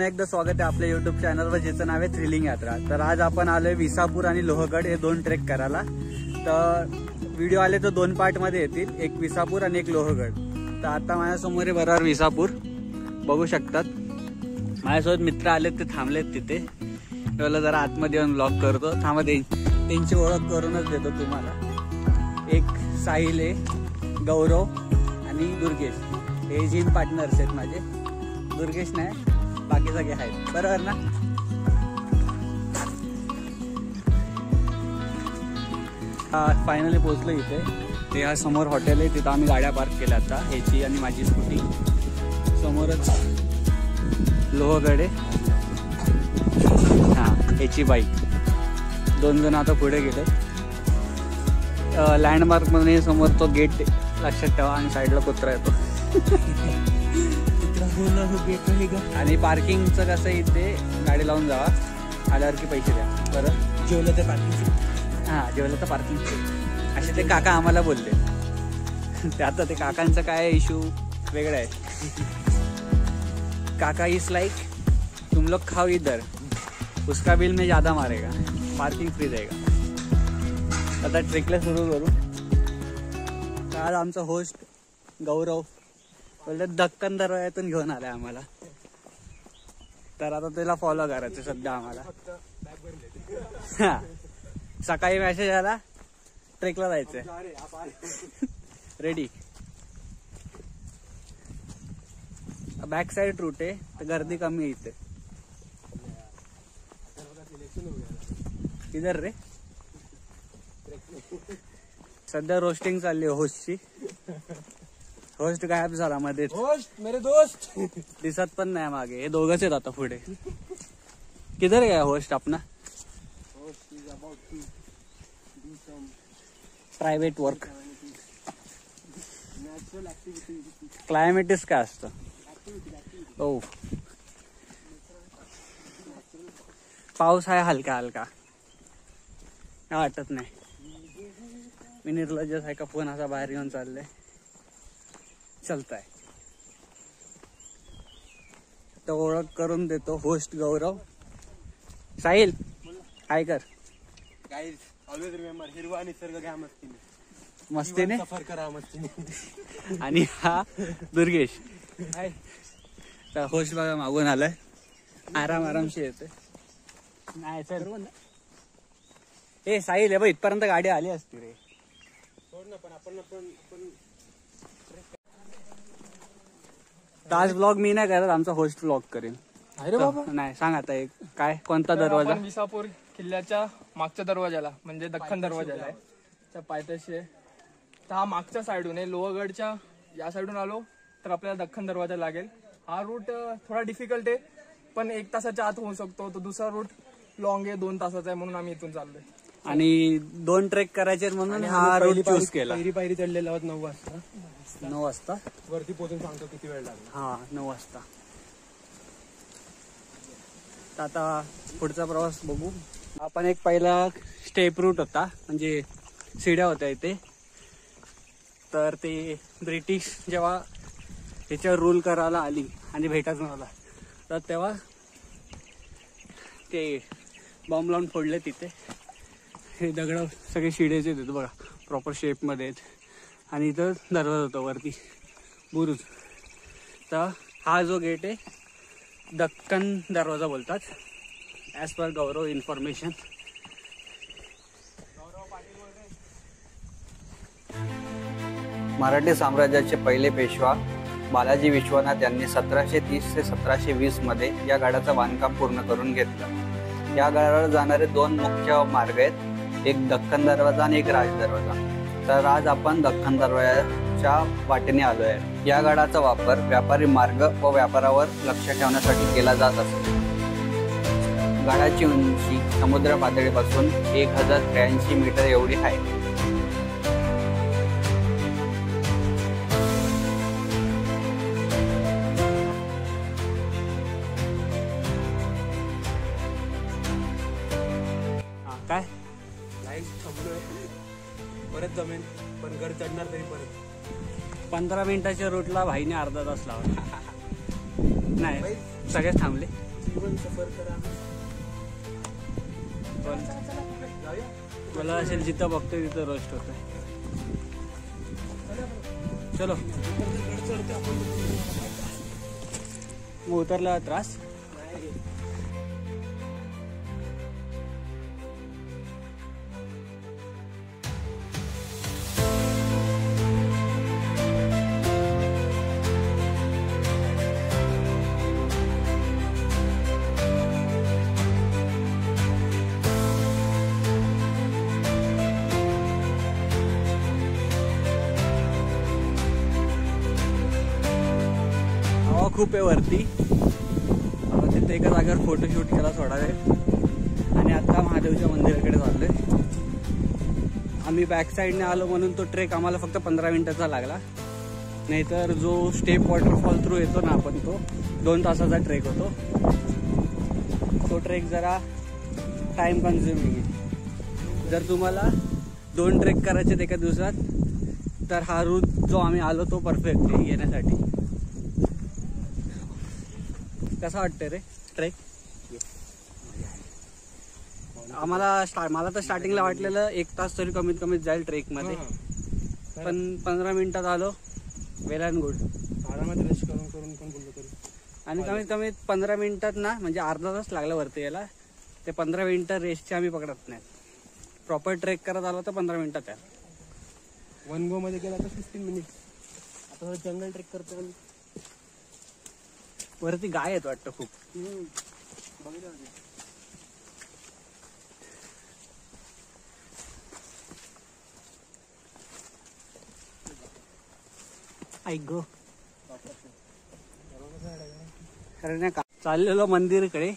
पुन्हा एकदा स्वागत आहे आपल्या युट्यूब चॅनलवर, ज्याचं नाव आहे थ्रिलिंग यात्रा। तर आज आपण आलोय विसापूर आणि लोहगड हे दोन ट्रेक करायला। तर व्हिडिओ आले तर दोन पार्ट मध्ये येतील, एक विसापूर आणि एक लोहगड। तर आता माझ्यासमोर आहे बरोबर विसापूर, बघू शकतात। माझ्यासोबत मित्र आलेत, ते थांबलेत तिथे। मला जरा आतमध्ये येऊन ब्लॉग करतो, थांबा त्यांची ओळख करूनच देतो तुम्हाला। एक साहिल आहे, गौरव आणि दुर्गेश हे जिम पार्टनर्स आहेत माझे। दुर्गेश नाही, बाकी सगळे आहेत, बरोबर ना? फायनली पोहोचलो इथे। ते हा समोर हॉटेल आहे, तिथं आम्ही गाड्या पार्क केल्या आता, ह्याची आणि माझी स्कूटी। समोरच लोहगड आहे, हा ह्याची बाईक। दोन जण आता पुढे गेले। लँडमार्क मध्ये समोर तो गेट लक्षात ठेवा, आणि साईडला कुत्रा येतो। आणि पार्किंगचं कसं इथे गाडी लावून जावा, आल्यावर की पैसे द्या। बरं, जेवलं तर पार्किंग, हां जेवलं तर पार्किंग असे ते काका आम्हाला बोलले। ते आता ते काकांचं काय इश्यू वेगळा आहे। काका इज लाइक तुम लोग खाओ इधर, उसका बिल में ज़्यादा मारेगा, पार्किंग फ्री देगा। आता ट्रेकला सुरू करू। आज आमचा होस्ट गौरव बोलले दक्कन दरवाजातून घेऊन आलाय आम्हाला, तर आता त्याला फॉलो करायचं सध्या आम्हाला। सकाळी मेसेज आला ट्रेकला जायचंय, रेडी। बॅक साइड रूट आहे, तर गर्दी कमी इथे। इधर रे सध्या रोस्टिंग चालली आहे होस्टची। होस्ट गायब झाला मध्ये, होस्ट मेरे दोस्त दिसत पण नाही मागे, हे दोघच आहेत आता पुढे। किधर गया होस्ट अपना? प्रायव्हेट वर्क, क्लायमेटिस काय असतं? ओ पाऊस आहे हलका हलका, काय वाटत नाही। मी निर्लज्ज आहे का फोन असा बाहेर घेऊन चाललंय, चलताय। तर ओळख करून देतो, होस्ट गौरव। साहिल काय कर, गाइस ऑलवेज रिमेंबर, हिरवा निसर्ग घ्या मस्तीने, मस्तीने सफर करा मस्तीने। आणि हा दुर्गेश हाय। तर होस्ट बघा मागून आलाय, आरामशी येते। नाही सर ए साहिल आहे बघ, इथपर्यंत गाडी आली असती रे। ताज ब्लॉग मी नाही करत, आमचा होस्ट ब्लॉग करेल। अरे बाबा नाही सांग आता एक काय, कोणता दरवाजा? विसापूर किल्ल्याच्या मागच्या दरवाजाला, म्हणजे दख्खन दरवाजाला आहे, त्या पायथ्याशी आहे। तर हा मागच्या साईडून आहे, लोहगडच्या या साईडून आलो तर आपल्याला दख्खन दरवाजा लागेल। हा रूट थोडा डिफिकल्ट आहे, पण 1 तासाच्या आत होऊ शकतो। तो दुसरा रूट लॉंग आहे, 2 तासाचा आहे, म्हणून आम्ही इथून चाललोय। आणि 2 ट्रेक करायचे म्हणून हा रूट चूज केला। पहिली पायरी चढलेला आहोत 9 वाजता। 9 वाजता वरती पोहोचून सांगतो किती वेळ लागला। हा 9 वाजता। आता पुढचा प्रवास बघू आपण। एक पहिला स्टेप रूट होता, म्हणजे शिड्या होत्या इथे। तर ते ब्रिटिश जेव्हा त्याच्यावर रूल करायला आली आणि भेटायचं मला, तर तेव्हा ते बॉम्ब लावून फोडले तिथे। हे दगड सगळे शिड्याचे आहेत बघा, प्रॉपर शेपमध्ये आहेत। आणि इथं दरवाजा होता वरती, बुरुज। तर हा जो गेट आहे दक्कन दरवाजा बोलतात, ॲज पर गौरव इन्फॉर्मेशन। मराठी साम्राज्याचे पहिले पेशवा बालाजी विश्वनाथ यांनी 1730 ते 1720 मध्ये या गडाचं बांधकाम पूर्ण करून घेतलं। या गडावर जाणारे 2 मुख्य मार्ग आहेत, एक दक्खन दरवाजा आणि एक राज दरवाजा। तर आज आपण दक्खन दरवाजाच्या वाटेने आलो आहे। या गडाचा वापर व्यापारी मार्ग व व्यापारावर लक्ष ठेवण्यासाठी केला जात असतो। गडाची उंची समुद्र पातळीपासून 1083 मीटर एवढी आहे। काय लाईट थांबलोय, परत जमेल पण घर चढणार तरी परत। 15 मिनिटाच्या रूटला भाईने अर्धा तास लावला। नाही सगळेच थांबले, जीवन सफर करा. मला असेल जिथं बघतोय तिथं रोस्ट होत. चलो मग उतरला त्रास. खूप आहे वरती. तिथे एका जागेवर फोटोशूट केला थोडा वेळ आणि आता महादेवच्या मंदिराकडे चाललोय. आम्ही बॅक साईडने आलो म्हणून तो ट्रेक आम्हाला फक्त 15 मिनिटाचा लागला. नाहीतर जो स्टेप वॉटरफॉल थ्रू येतो ना आपण, तो 2 तासाचा ट्रेक होतो. तो ट्रेक जरा टाइम कन्झ्युमिंग आहे. जर तुम्हाला 2 ट्रेक करायचे एका दिवसात तर हा रूट जो आम्ही आलो तो परफेक्ट आहे येण्यासाठी. कसा वाटतंय रे ट्रेक? आम्हाला मला तर स्टार्टिंगला वाटलेलं 1 तास तरी कमीत कमी जाईल ट्रेक मध्ये, पण 15 मिनिटात आलो. वेल अँड गुड. आरामात रेस्ट करून पण बोललो तरी. आणि कमीत कमी 15 मिनिटात ना, म्हणजे अर्धा तास लागला वरती यायला. ते 15 मिनिटं रेस्टचे आम्ही पकडत नाही. प्रॉपर ट्रेक करत आलो तर 15 मिनिटात आहे. 1 गो मध्ये गेला तर 15 मिनिट. आता जंगल ट्रेक करतो. वरती गाय आहेत वाटतं खूप. ऐक गो. अरे नाही का चाललेलो मंदिरकडे,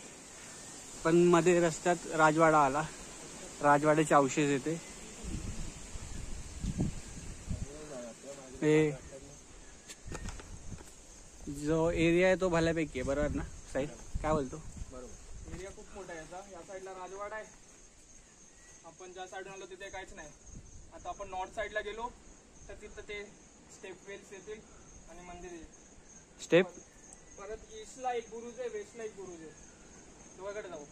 पण मध्ये रस्त्यात राजवाडा आला. राजवाड्याचे अवशेष येते. जो एरिया आहे तो भल्यापैकी आहे. बरोबर ना साईड? काय बोलतो? बरोबर. एरिया खूप मोठा आहे. या साईडला राजवाडा आहे. आपण ज्या साईडून आलो तिथे काहीच नाही. आता आपण नॉर्थ साईडला गेलो तर तिथं ते स्टेप वेल्स येतील आणि मंदिर येईल. स्टेप परत ईस्टला एक बुरुज आहे, वेस्टला एक बुरुज आहे. दोघांकडे जाऊ.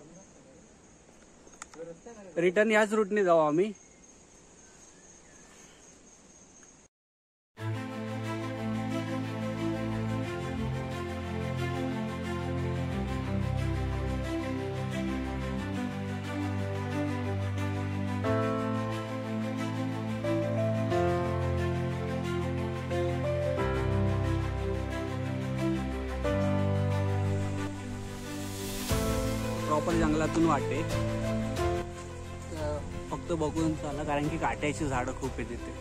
रिटर्न याच रूटने जाऊ आम्ही. प्रॉपर जंगलातून वाटे. फक्त बघून चाला, कारण की काट्याची झाडं खूप आहेत तिथे.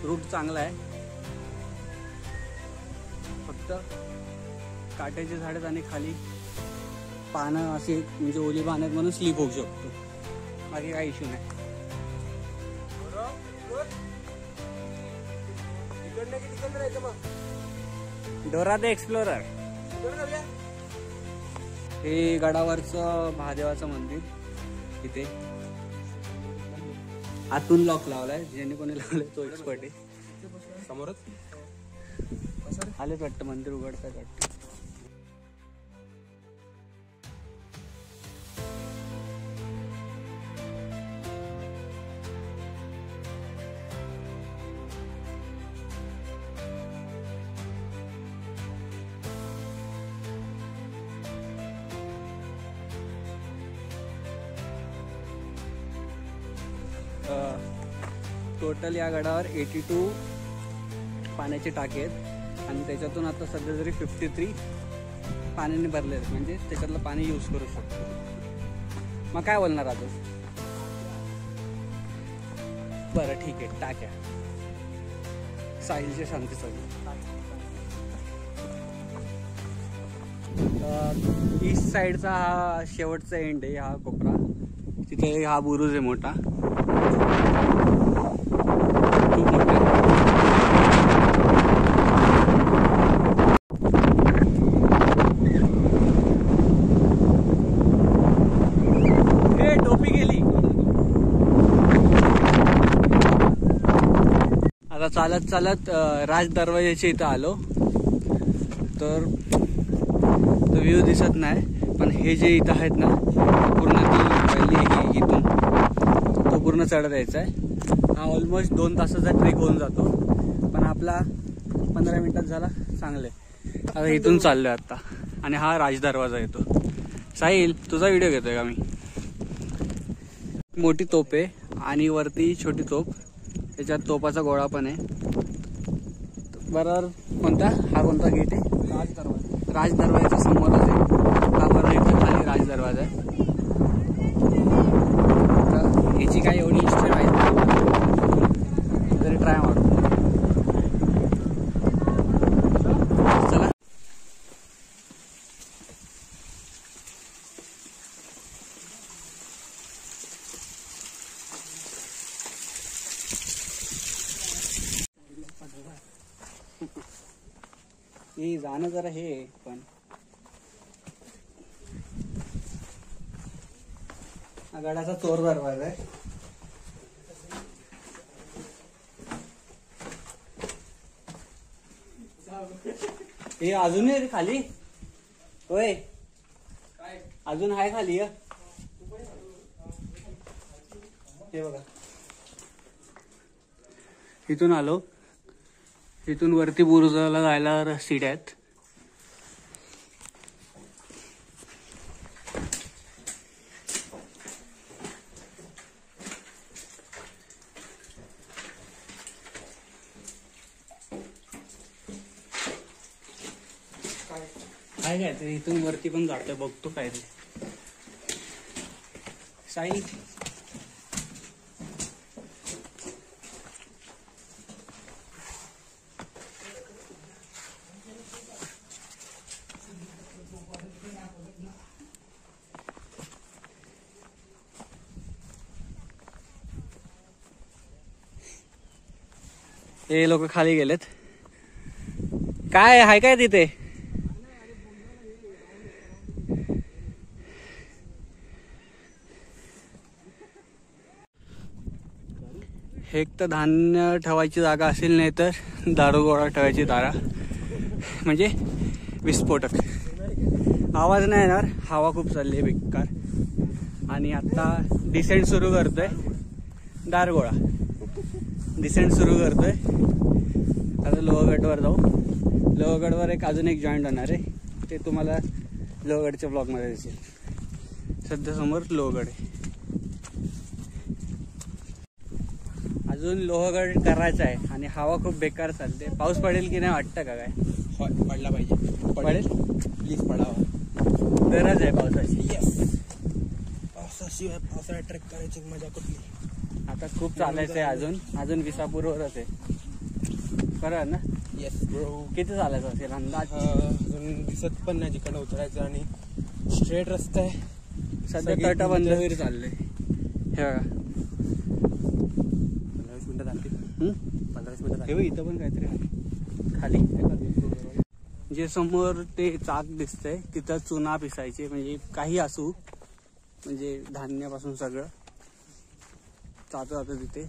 रूट चांगला आहे, फक्त काट्याची झाडं आणि खाली पानं अशी म्हणजे ओली पाण्यात म्हणून स्लिप होऊ शकतो. बाकी काही इश्यू नाही. Dora the explorer. हे गडावरचं महादेवाचं मंदिर. इथे आतून लॉक लावलाय. ज्याने कोणी लावलाय तो एक्सपर्ट आहे. समोरच आलेच वाटतं मंदिर उघडतात वाटतं. टोटल या गडावर 82 पाण्याचे टाके आहेत आणि त्याच्यातून आता सध्या जरी 53 पाण्याने भरले आहेत. म्हणजे त्याच्यातलं पाणी यूज करू शकतो. मग काय बोलणार आता? बरं ठीक आहे, टाक्या साहिलच्या शांतीसाठी. ईस्ट साईडचा हा शेवटचा एंड आहे. हा कोपरा, तिथे हा बुरुज आहे मोठा. चालत चालत राज दरवाजाच्या इथं आलो. तर तो व्ह्यू दिसत नाही, पण हे जे इथं आहेत ना पूर्ण ती इथून तो पूर्ण चढत यायचा आहे. हा ऑलमोस्ट 2 तासाचा ट्रेक होऊन जातो, पण आपला 15 मिनिटात झाला. चांगले. आता इथून चाललोय आता, आणि हा राज दरवाजा येतो. साहिल, तुझा व्हिडिओ घेतोय का मी? मोठी तोप आहे आणि वरती छोटी तोप, त्याच्यात तोपाचा गोळा पण आहे. बरोबर. हा कोणता गेट आहे? राज दरवाजा. राज दरवाजाच्या समोरच आहे हा. बरोबर इथं खाली राज दरवाजा आहे. तर याची काही एवढी हिस्ट्री माहिती नाही, तरी ट्राय मारू. चला. हे जाणं जरा हे, पण हा गडाचा चोर दरवाजा आहे. हे अजूनही आहे खाली. होय, अजून आहे खाली. हे बघा, इथून आलो. इथून वरती बुरुजाला जायला सीट आहेत. काय ते इथून वरती पण जातोय, बघतो काय ते. साई, हे लोक खाली गेलेत. काय आहे काय तिथे? एक तर धान्य ठेवायची जागा असेल, नाही तर दारूगोळा ठेवायची जागा, म्हणजे विस्फोटक. आवाज नाही येणार, हवा खूप चालली आहे बेकार. आणि आता डिसेंट सुरू करतोय. दारूगोळा डिसेंट सुरू करतोय. आता लोहगडवर जाऊ. लोहगडवर अजून एक जॉईंट होणार आहे, ते तुम्हाला लोहगडच्या ब्लॉगमध्ये दिसेल. सध्या समोर लोहगड आहे. अजून लोहगड करायचा आहे आणि हवा खूप बेकार चालते. पाऊस पडेल की नाही वाटतं का? काय पडला पाहिजे. पडेल, प्लीज पडावा. गरज आहे पावसाची. पावसाशिवाय पावसाळ्यात ट्रेक करायची मजा कुठली. आता खूप चालायचं आहे. अजून विसापूरवरच आहे. बरोबर ना? Yes bro. किती चालायचं असेल अंदाज? अजून दिसत पण नाही जिकडे उतरायचं, आणि स्ट्रेट रस्ता आहे. सध्या तटबंदीवर चाललंय. हे बघा, 15-20 मिनिटं लागतील. 15-20 मिनिटं. हे इथं पण काहीतरी आहे खाली. जे समोर ते चाक दिसतंय तिथं चुना पिसायचे, म्हणजे काही असू, म्हणजे धान्यापासून सगळं जातं तिथे.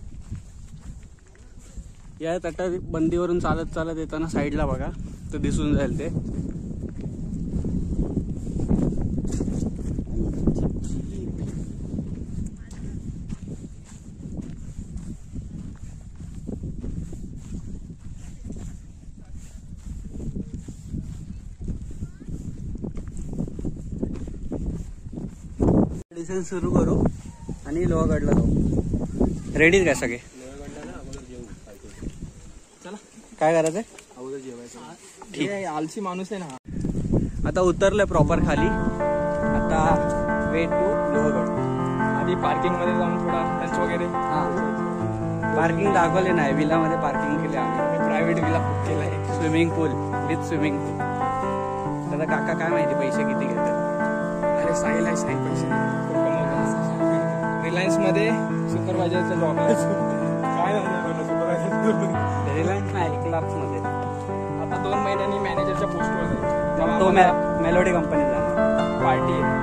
या तटबंदीवरून चालत चालत येताना साईडला बघा, तर दिसून जाईल ते. डिसेंट सुरू करू आणि लोहगडला जाऊ. रेडीच काय सगळे? चला, काय करायचंय? अगोदर जेवायचं. ठीक आहे. आलसी माणूस आहे ना. आता उतरलोय प्रॉपर खाली. आता वे टू लोहगड. आधी पार्किंग मध्ये जाऊन थोडा लंच वगैरे. हा, पार्किंग दाखवले नाही. विलामध्ये पार्किंग केले आम्ही. प्रायव्हेट विला बुक केला आहे. स्विमिंग पूल विथ स्विमिंग पूल. त्याला काका काय माहिती पैसे किती घेतात. अरे साहिल आहे, साहिल पैसे रिलायन्स मध्ये सुपरवायझरचा जॉब आहे. काय सुपरवायझर? रिलायन्स नाही, क्लाब्स मध्ये. आता 2 महिन्यांनी मॅनेजरच्या पोस्टवर जाईल. तेव्हा तो आम्हाला मेलोडी कंपनीत जाणार. पार्टी आहे.